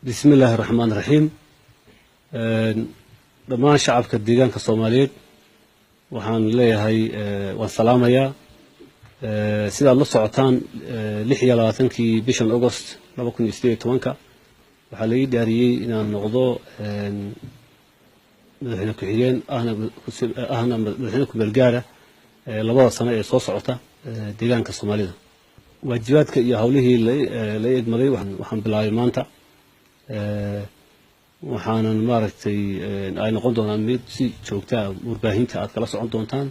بسم الله الرحمن الرحيم. دمان شعبك الديجان كصوماليين وحان ليهاي والسلام يا سيد الله سعطان لحية لاتنكي بيشن أغسطس لبكون يستوي توانكا وحالي داريي إن النقضو مدحنا كحيين أهنا مدحنا كبالجارة لبضا سنة صوص عطا ديجان كصوماليين واجباتك يا هوليه اللي يجملي وحن بالعيمانتا waxaanan maaragtay ay noqon doonaan mid si joogto ah warbaahinta aad kala socon doontaan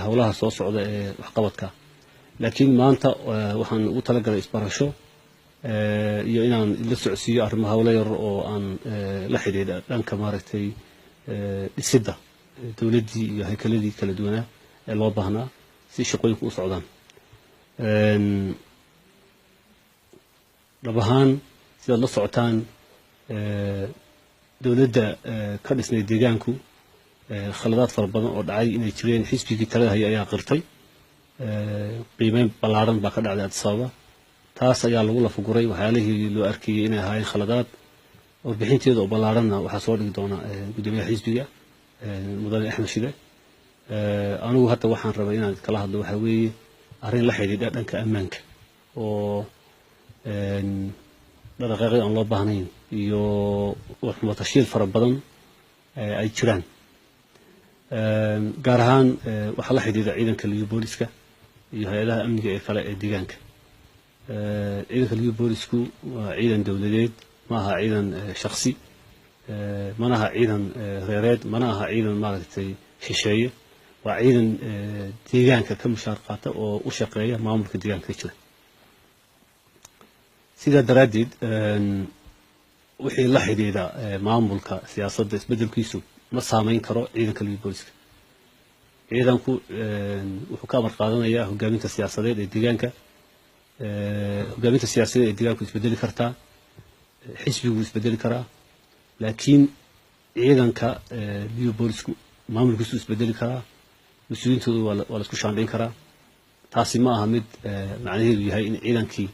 hawlaha soo socda ee waxqabadka laakiin maanta waxaan ugu talagalay isbarasho iyo inaan la socodsiiyo arrimaha hawlo yar oo aan la xiriira dhanka maaragtay dhisidda dawladdii iyo hay'adihii kala duwanaa ee loo baahnaa si shaqooyinku u socdaan dhabahaan sida la socotaan dawladda ka dhisnay deegaanku khaladaad fara badan oo dhacay inay jireen xisbigii talada hayay ayaa qirtay qiimeyn ballaaran baa ka dhacday Addis Ababa taas ayaa lagu lafaguray waxyaalihii loo arkayay inay ahaayeen khaladaad warbixinteeda oo ballaaranna waxaa soo dhigi doona gudoomiyaha xisbiga mudane Axmed Shide anigu hadda waxaan rabay inaan kala hadlo waxa weeye arrin la xiriirta dhanka ammaanka oo dhaqaaqay aan loo baahnayn iyo waxmutashiil fara badan ay jiraan gaar ahaan waxa la xiriira ciidanka liyu booliska iyo hay'adaha amniga ee kale ee deegaanka ciidanka liyu boolisku waa ciidan dawladeed ma aha ciidan shakhsi mana aha ciidan reereed mana aha ciidan maaragtay shisheeye waa ciidan deegaanka ka mushaar qaata oo u shaqeeya maamulka deegaanka jira sida daraadeed wixii la xiriira maamulka siyaasadda isbedelkiisu ma saameyn karo ciidanka liyu booliska ciidanku wuxuu ka amar qaadanayaa hogaaminta siyaasadeed ee deegaanka hogaaminta siyaasadeed ee deegaanku isbedeli kartaa xisbigu isbedeli karaa laakiin ciidanka liyu boolisku maamulkiisu isbedeli karaa mas-uuliyiintoodu waa la isku shaandhayn karaa taasi ma aha mid macnaheedu yahay in ciidankii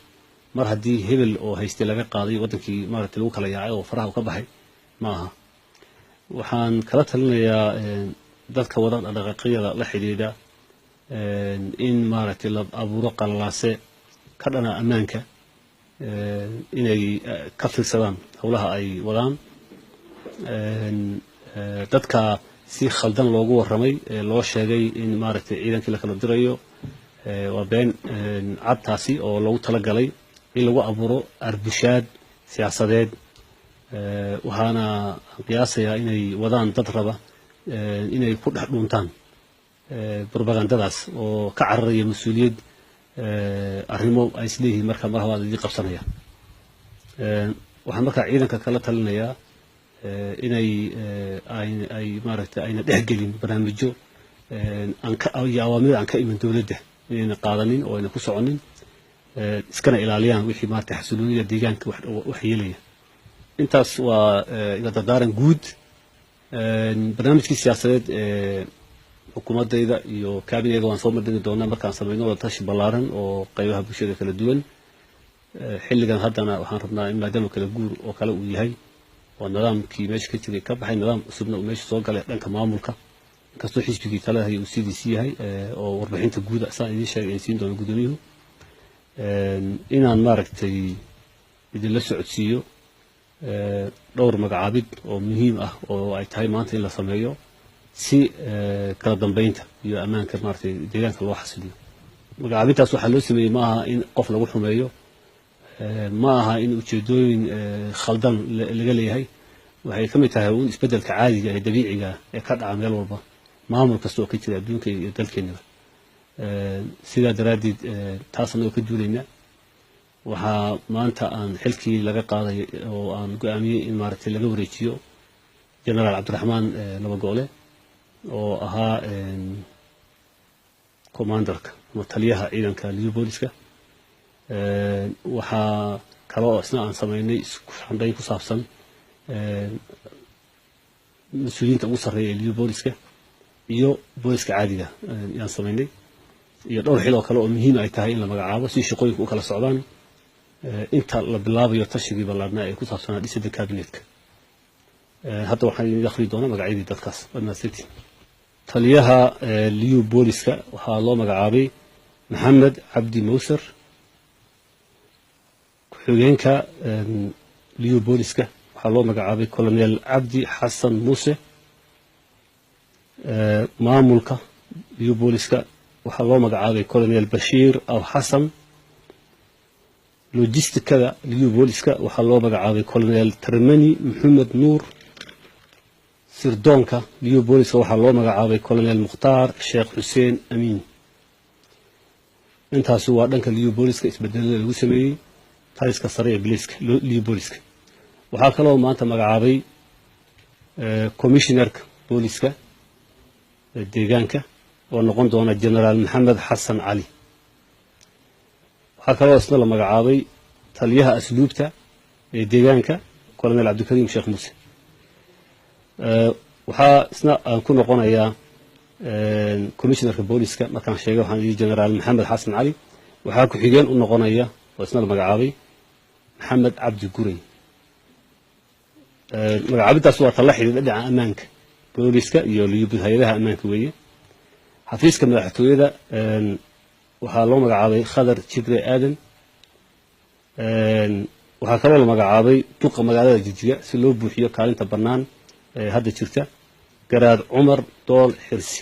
mar haddii hebel oo haystay laga qaaday wadankii maaragtay lagu kala yaacay oo faraha ka baxay ma aha waxaan kala talinayaa dadka wada dhaqaaqyada la xiriira in maaragtay la abuuro qalalaase ka dhana ammaanka inay ka fiirsadaan hawlaha ay wadaan dadka si khaldan loogu warramay loo sheegay in maaragtay ciidankii la kala dirayo waa been cadtaasi oo loogu talagalay in lagu abuuro arbushaad siyaasadeed waxaana qiyaasayaa inay wadaan dad raba inay ku dhex dhuuntaan propagandadaas oo ka cararaya mas-uuliyad arrimo ay isleeyihiin marka mar habaad idin qabsanaya waxaan markaa ciidanka kala talinayaa inay ay maaragtay ayna dhexgelin barnaamijyo iyo awaamir aan ka iman dawladda inayna qaadanin oo ayna ku soconin iskana ilaaliyaan wixii maartay xasiloonida deegaanka wax yeelaya intaas waa ila dardaaran guud barnaamijkii siyaasadeed xukuumadayda iyo kaabineyga waan soo madhigi doonaa markaan samayno wada tashi ballaaran oo qaybaha bulshada kala duwan xilligan haddana waxaan rabnaa in maadaama kala guur oo kale uu yahay oo nidaamkii meesha ka jiray ka baxay nidaam cusubna uu meesha soo galay dhanka maamulka inkastoo xisbigii talada hayay uu sidiisii yahay oo warbixinta guuda saan idiin sheegay in siin doono gudoomiyuhu inaan maaragtay idinla socodsiiyo dhowr magacaabid oo muhiim ah oo ay tahay maanta in la sameeyo si kala dambeynta iyo ammaanka maaragtay deegaanka loo xasiliyo magacaabintaas waxaa loo sameeyey ma aha in qof lagu xumeeyo ma aha in ujeedooyin khaldan laga leeyahay waxay ka mid tahay uun isbeddelka caadiga ee dabiiciga ee ka dhaca meel walba maamul kasta oo ka jira adduunka iyo dalkeenaba sidaa daraaddeed taas anagoo ka duulayna waxaa maanta aan xilkii laga qaaday oo aan go'aamiyey in maaragtay laga wareejiyo generaal cabdiraxmaan labagoole oo ahaa commandarka ama taliyaha ciidanka liyu booliska waxaa kale oo isna aan samaynay isku xandhayn ku saabsan mas-uuliyiinta ugu sarreeya ee liyu booliska iyo booliska caadiga ayaan samaynay iyo dhowr xil oo kale oo muhiim ay tahay in la magacaabo si shaqooyinku u kala socdaan inta la bilaabayo tashigii ballaadhnaa ee ku saabsanaa dhisidda kaabineetka hadda waxaan idin akhri doonaa magacyadii dadkaas waad mahadsantiin taliyaha liyu booliska waxaa loo magacaabay maxamed cabdi mawsar ku-xigeenka liyu booliska waxaa loo magacaabay colonel cabdi xasan muuse maamulka liyu booliska waxaa loo magacaabay colonel bashiir aw xasan logistikada liyu booliska waxaa loo magacaabay colonel termani maxamed nuur sirdoonka liyu booliska waxaa loo magacaabay colonel mukhtaar sheekh xuseen amiin intaasi waa dhanka liyu booliska isbedelada lagu sameeyey taliska sare ee biliiska liyu booliska waxaa kaloo maanta magacaabay commissionerka booliska deegaanka oo noqon doona generaal maxamed xasan cali waxaa kaloo isna la magacaabay taliyaha asluubta ee deegaanka colonel cabdikariim sheekh muuse waxaa isna aan ku noqonayaa commissionerka booliska markaan sheegay waxaan yidhi generaal maxamed xasan cali waxaa ku-xigeen u noqonaya oo isna la magacaabay maxamed cabdi gurey magacaabintaas waa tala xidhiidha dhinaca ammaanka booliska iyo hay-adaha ammaanka weeye xafiiska madaxtooyada waxaa loo magacaabay khadar jibre aadan waxaa kaloo la magacaabay duqa magaalada jigjiga si loo buuxiyo kaalinta bannaan ee hadda jirta garaad cumar dool xirsi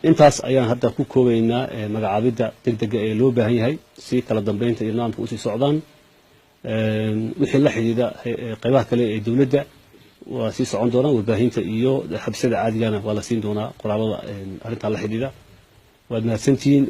intaas ayaan hadda ku koobaynaa magacaabidda degdega ee loo baahan yahay si kala dambeynta iyo nidaamka usii socdaan wixii la xidhiidha qaybaha kale ee dowladda waa sii socon doonaa warbaahinta iyo xabsiyada caadigana waa la siin doonaa qoraalada arrintaa la xidhiidha waad mahadsantihiin